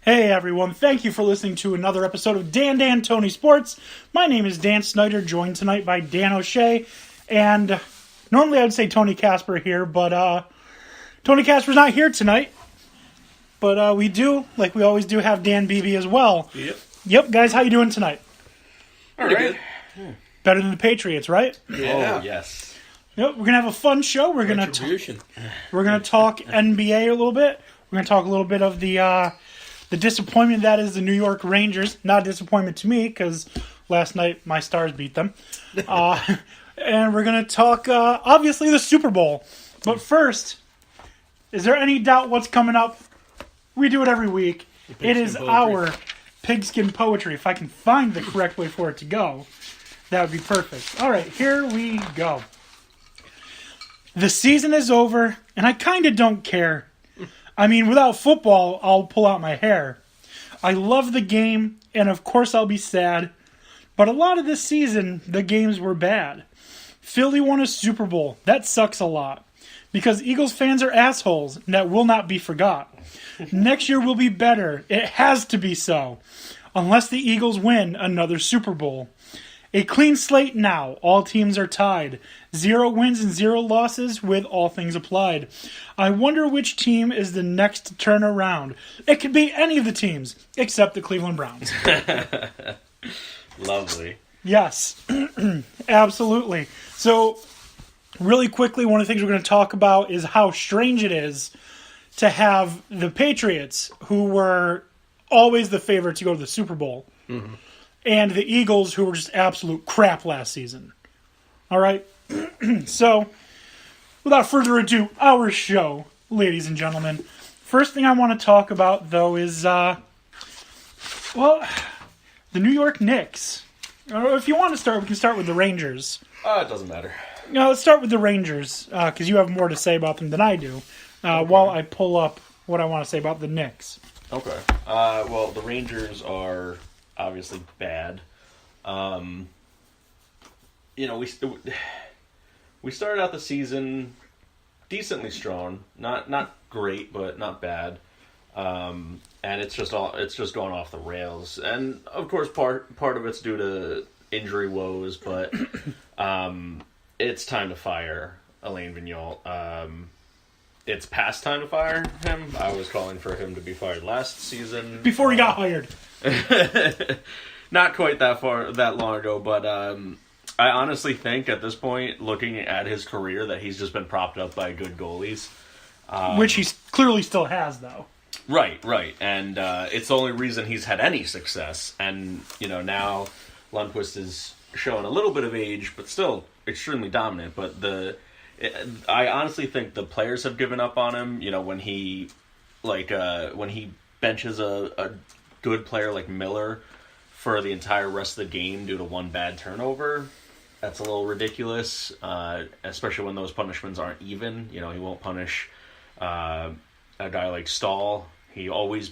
Hey everyone, thank you for listening to another episode of Dan Tony Sports. My name is Dan Snyder, joined tonight by Dan O'Shea, and normally I would say Tony Casper here, but Tony Casper's not here tonight. But we do, like we always do, have Dan Beebe as well. Yep, guys, how you doing tonight? Pretty good. Better than the Patriots, right? Yeah. Oh, yes. Yep, we're gonna have a fun show. We're gonna talk NBA a little bit. We're gonna talk a little bit of the disappointment that is the New York Rangers. Not a disappointment to me because last night my Stars beat them. And we're gonna talk obviously the Super Bowl. But first, is there any doubt what's coming up? We do it every week. It is our pigskin poetry. If I can find the correct way for it to go, that would be perfect. All right, here we go. The season is over, and I kind of don't care. I mean, without football, I'll pull out my hair. I love the game, and of course I'll be sad. But a lot of this season, the games were bad. Philly won a Super Bowl. That sucks a lot. Because Eagles fans are assholes, and that will not be forgot. Next year will be better. It has to be so. Unless the Eagles win another Super Bowl. A clean slate now. All teams are tied. 0 wins and 0 losses with all things applied. I wonder which team is the next to turn around. It could be any of the teams, except the Cleveland Browns. Lovely. Yes, absolutely. So, really quickly, one of the things we're going to talk about is how strange it is to have the Patriots, who were always the favorite to go to the Super Bowl, and the Eagles, who were just absolute crap last season. All right? So, without further ado, our show, ladies and gentlemen. First thing I want to talk about, though, is, the New York Knicks. Or if you want to start, we can start with the Rangers. It doesn't matter. No, let's start with the Rangers, because you have more to say about them than I do, while I pull up what I want to say about the Knicks. Okay. Well, the Rangers are obviously bad. We started out the season decently strong, not great, but not bad. And it's just gone off the rails. And of course, part of it's due to injury woes, but it's time to fire Alain Vigneault. It's past time to fire him. I was calling for him to be fired last season. Before he got hired. Not quite that long ago, but I honestly think at this point, looking at his career, that he's just been propped up by good goalies. Which he clearly still has, though. Right. And it's the only reason he's had any success. And, now Lundqvist is showing a little bit of age, but still extremely dominant. But I honestly think the players have given up on him. When he benches a good player like Miller for the entire rest of the game due to one bad turnover, that's a little ridiculous. Especially when those punishments aren't even. He won't punish a guy like Stahl. He always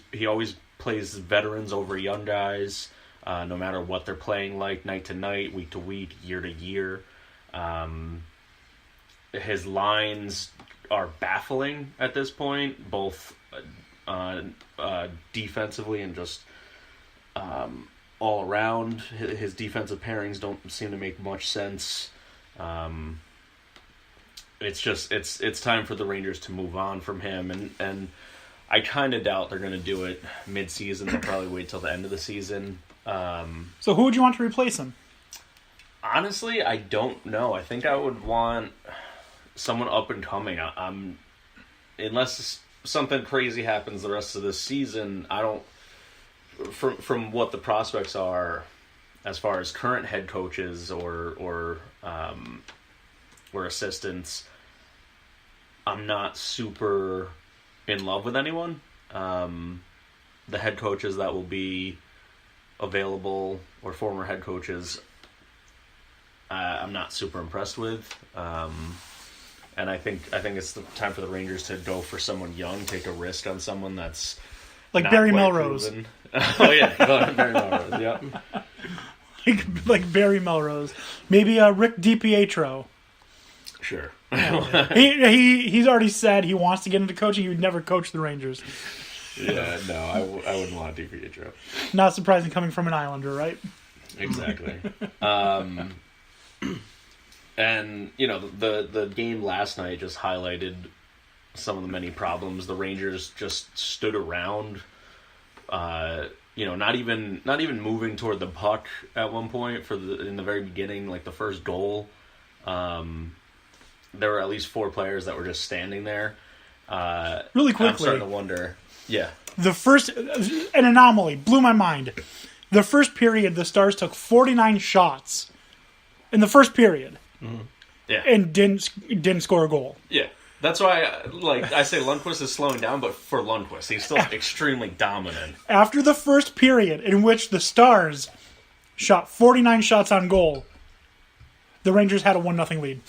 plays veterans over young guys, no matter what they're playing like, night to night, week to week, year to year. His lines are baffling at this point, both defensively and just all around. His defensive pairings don't seem to make much sense. It's time for the Rangers to move on from him, and I kind of doubt they're going to do it mid-season. They'll probably wait till the end of the season. So who would you want to replace him? Honestly, I don't know. I think I would want someone up and coming. Unless something crazy happens the rest of this season, I don't. From what the prospects are, as far as current head coaches or assistants, I'm not super in love with anyone. The head coaches that will be available, or former head coaches, I'm not super impressed with. And I think it's the time for the Rangers to go for someone young, take a risk on someone that's like Barry Melrose. Proven. Oh yeah, Barry Melrose. Yeah, like Barry Melrose. Maybe Rick DiPietro. Sure. He's already said he wants to get into coaching. He would never coach the Rangers. Yeah, no, I wouldn't want to do Pietro. Not surprising coming from an Islander, right? Exactly. And, you know, the game last night just highlighted some of the many problems. The Rangers just stood around, you know, not even moving toward the puck at one point in the very beginning, like the first goal. There were at least 4 players that were just standing there. Really quickly, I'm starting to wonder. Yeah. The first, an anomaly, blew my mind. The first period, the Stars took 49 shots in the first period. Mm-hmm. Yeah. And didn't score a goal. Yeah. That's why, I say Lundqvist is slowing down, but for Lundqvist, he's still extremely dominant. After the first period, in which the Stars shot 49 shots on goal, the Rangers had a 1-0 lead.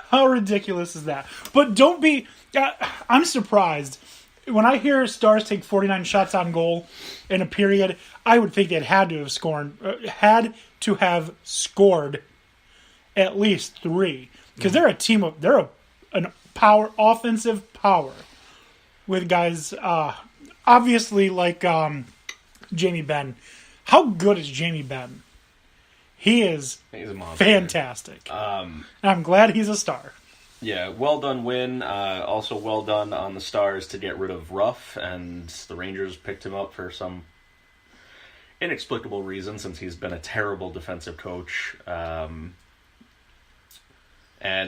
How ridiculous is that? But don't be... I'm surprised. When I hear Stars take 49 shots on goal in a period, I would think it had to have scored at least 3. Because they're a team of... They're an offensive power. With guys, obviously, like Jamie Benn. How good is Jamie Benn? He's a monster. Fantastic. And I'm glad he's a Star. Yeah, well done win. Also well done on the Stars to get rid of Ruff, and the Rangers picked him up for some inexplicable reason since he's been a terrible defensive coach. And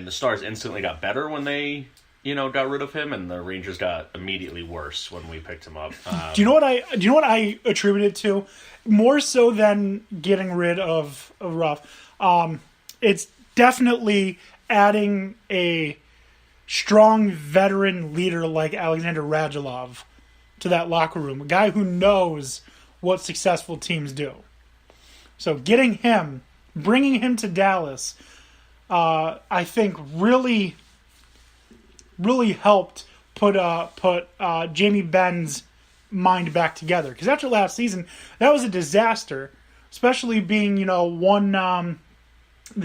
the Stars instantly got better when they, got rid of him, and the Rangers got immediately worse when we picked him up. Do you know what I attribute it to? More so than getting rid of Ruff. It's definitely adding a strong veteran leader like Alexander Radulov to that locker room. A guy who knows what successful teams do. So getting him, bringing him to Dallas, I think really, really helped put Jamie Benn's mind back together. Because after last season, that was a disaster. Especially being, the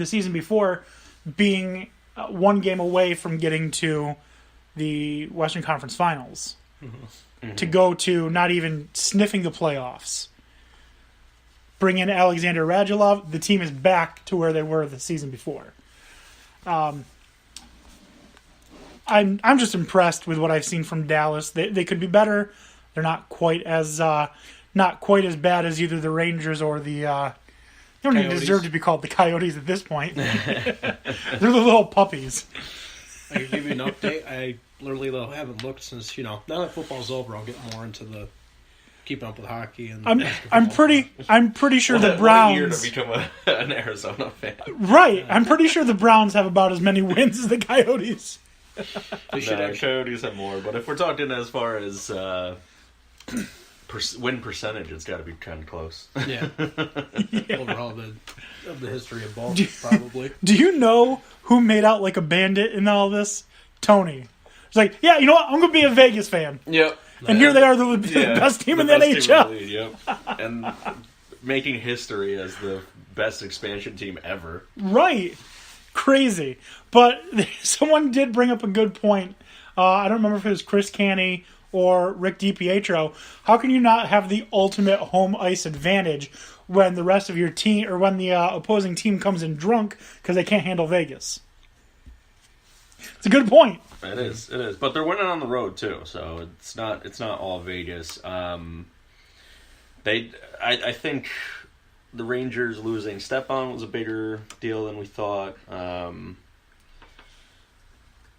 season before, being one game away from getting to the Western Conference Finals. Mm-hmm. To go to not even sniffing the playoffs. Bring in Alexander Radulov, the team is back to where they were the season before. I'm just impressed with what I've seen from Dallas. They could be better. They're not quite as bad as either the Rangers or the. They don't even deserve to be called the Coyotes at this point. They're the little puppies. I can give you an update. I literally haven't looked since now that football's over. I'll get more into the keeping up with hockey and. I'm pretty sure the Browns. Year to become an Arizona fan. Right, I'm pretty sure the Browns have about as many wins as the Coyotes. Coyotes have more, but if we're talking as far as win percentage, it's got to be kind of close. Yeah. Overall, of the history of ball, probably. Do you know who made out like a bandit in all this? Tony. It's like, yeah, you know what? I'm going to be a Vegas fan. Yep. And here they are, the best team in the NHL. Yep. And making history as the best expansion team ever. Right. Crazy. But someone did bring up a good point. I don't remember if it was Chris Canny or Rick DiPietro. How can you not have the ultimate home ice advantage when the rest of your team, or when the opposing team comes in drunk because they can't handle Vegas? It's a good point. It is. But they're winning on the road too, so it's not all Vegas. I think the Rangers losing Stepan was a bigger deal than we thought.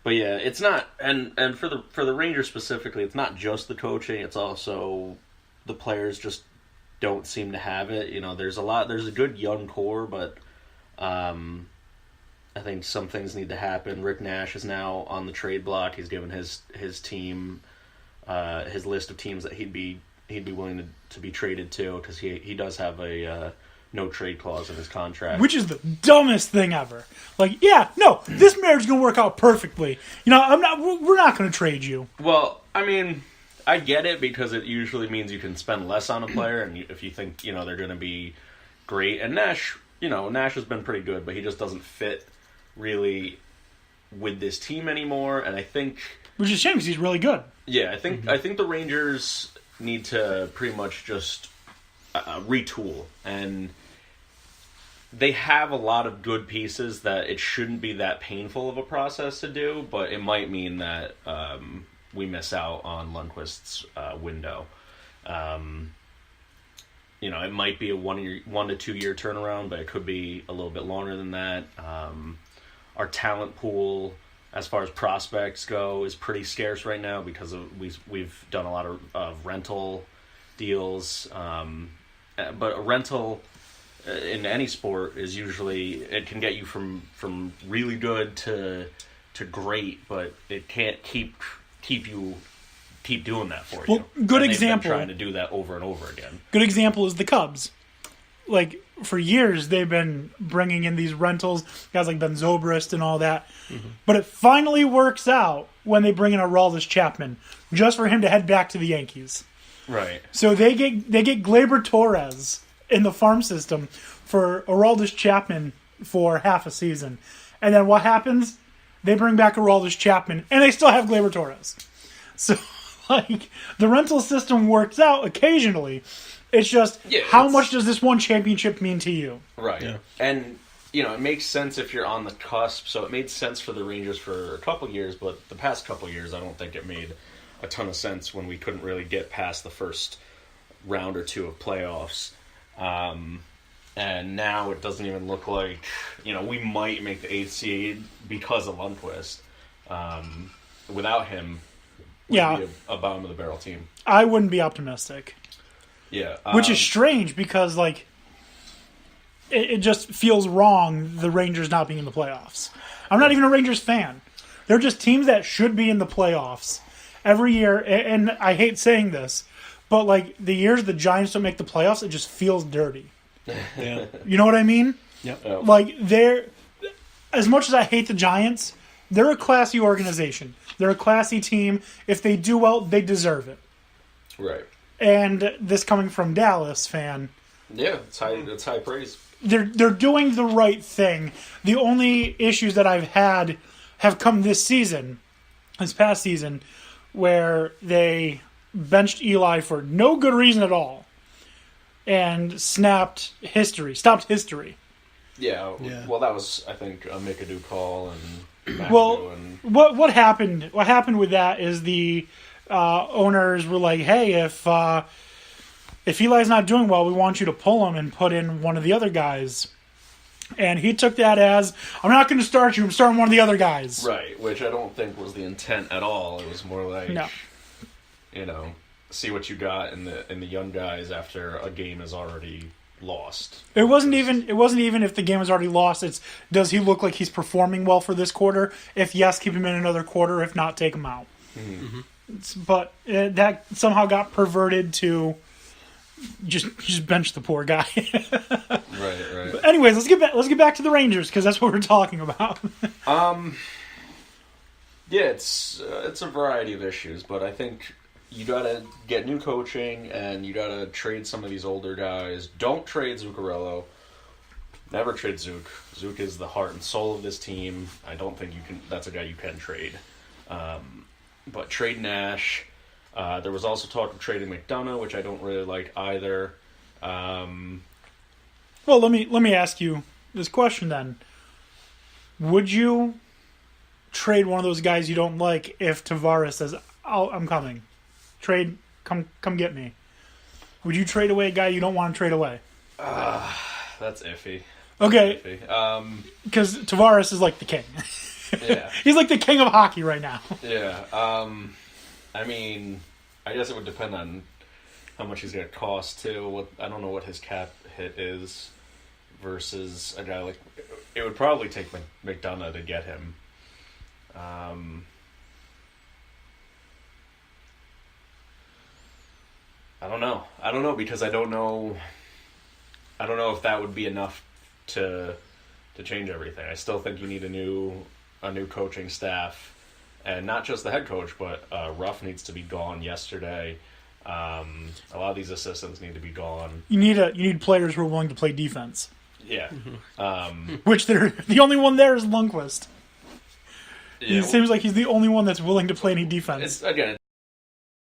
But yeah, it's not, and for the Rangers specifically, it's not just the coaching. It's also the players just don't seem to have it. There's a good young core, but I think some things need to happen. Rick Nash is now on the trade block. He's given his team his list of teams that he'd be willing to be traded to, because he does have a no trade clause in his contract, which is the dumbest thing ever. Like, yeah, no, this marriage is gonna work out perfectly. We're not gonna trade you. Well, I mean, I get it, because it usually means you can spend less on a player, and if you think they're gonna be great. And Nash has been pretty good, but he just doesn't fit really with this team anymore. And I think Which is a shame because he's really good. Yeah, I think the Rangers need to pretty much just retool, and they have a lot of good pieces that it shouldn't be that painful of a process to do, but it might mean that we miss out on Lundqvist's window. It might be a 1 to 2 year turnaround, but it could be a little bit longer than that. Our talent pool, as far as prospects go, is pretty scarce right now because we've done a lot of rental deals. But a rental in any sport is usually, it can get you from really good to great, but it can't keep doing that for you. Well, good and example. They've been trying to do that over and over again. Good example is the Cubs. Like, for years, they've been bringing in these rentals, guys like Ben Zobrist and all that. Mm-hmm. But it finally works out when they bring in Aroldis Chapman, just for him to head back to the Yankees. Right. So they get Gleyber Torres in the farm system for Aroldis Chapman for half a season. And then what happens? They bring back Aroldis Chapman, and they still have Gleyber Torres. So, like, the rental system works out occasionally. It's just, how much does this one championship mean to you? Right. Yeah. And, it makes sense if you're on the cusp. So it made sense for the Rangers for a couple years, but the past couple years, I don't think it made a ton of sense when we couldn't really get past the first round or two of playoffs. And now it doesn't even look like, we might make the 8th seed because of Lundqvist. Without him, we'd be a bottom of the barrel team. I wouldn't be optimistic. Yeah. Which is strange because, like, it just feels wrong, the Rangers not being in the playoffs. I'm not even a Rangers fan. They're just teams that should be in the playoffs every year. And I hate saying this, but, like, the years the Giants don't make the playoffs, it just feels dirty. Yeah. You know what I mean? Yep. Like, as much as I hate the Giants, they're a classy organization. They're a classy team. If they do well, they deserve it. Right. And this coming from Dallas fan. Yeah, it's high praise. They're doing the right thing. The only issues that I've had have come this past season, where they benched Eli for no good reason at all, and stopped history. Yeah. Well, that was, I think, a McAdoo call and McAdoo what happened? What happened with that is the owners were like, "Hey, if Eli's not doing well, we want you to pull him and put in one of the other guys." And he took that as, "I'm not going to start you. I'm starting one of the other guys." Right, which I don't think was the intent at all. It was more like, see what you got in the young guys after a game is already lost. It wasn't even if the game is already lost. It's, does he look like he's performing well for this quarter? If yes, keep him in another quarter. If not, take him out. Mm-hmm. But that somehow got perverted to just bench the poor guy. Right. But anyways, let's get back to the Rangers because that's what we're talking about. Yeah, it's a variety of issues, but I think you gotta get new coaching and you gotta trade some of these older guys. Don't trade Zuccarello. Never trade Zook. Zook is the heart and soul of this team. I don't think that's a guy you can trade. But trade Nash. There was also talk of trading McDonough, which I don't really like either. Well, let me ask you this question then. Would you trade one of those guys you don't like if Tavares says, I'm coming. Trade, come get me. Would you trade away a guy you don't want to trade away? That's iffy. Okay. Because Tavares is like the king. Yeah. He's like the king of hockey right now. Yeah. I mean, I guess it would depend on how much he's going to cost, too. I don't know what his cap hit is versus a guy like... It would probably take McDonough to get him. I don't know because I don't know if that would be enough to change everything. I still think you need a new coaching staff, and not just the head coach, but Ruff needs to be gone yesterday. A lot of these assistants need to be gone. You need players who are willing to play defense. Yeah. Which the only one there is Lundqvist. He seems like he's the only one that's willing to play any defense. Again,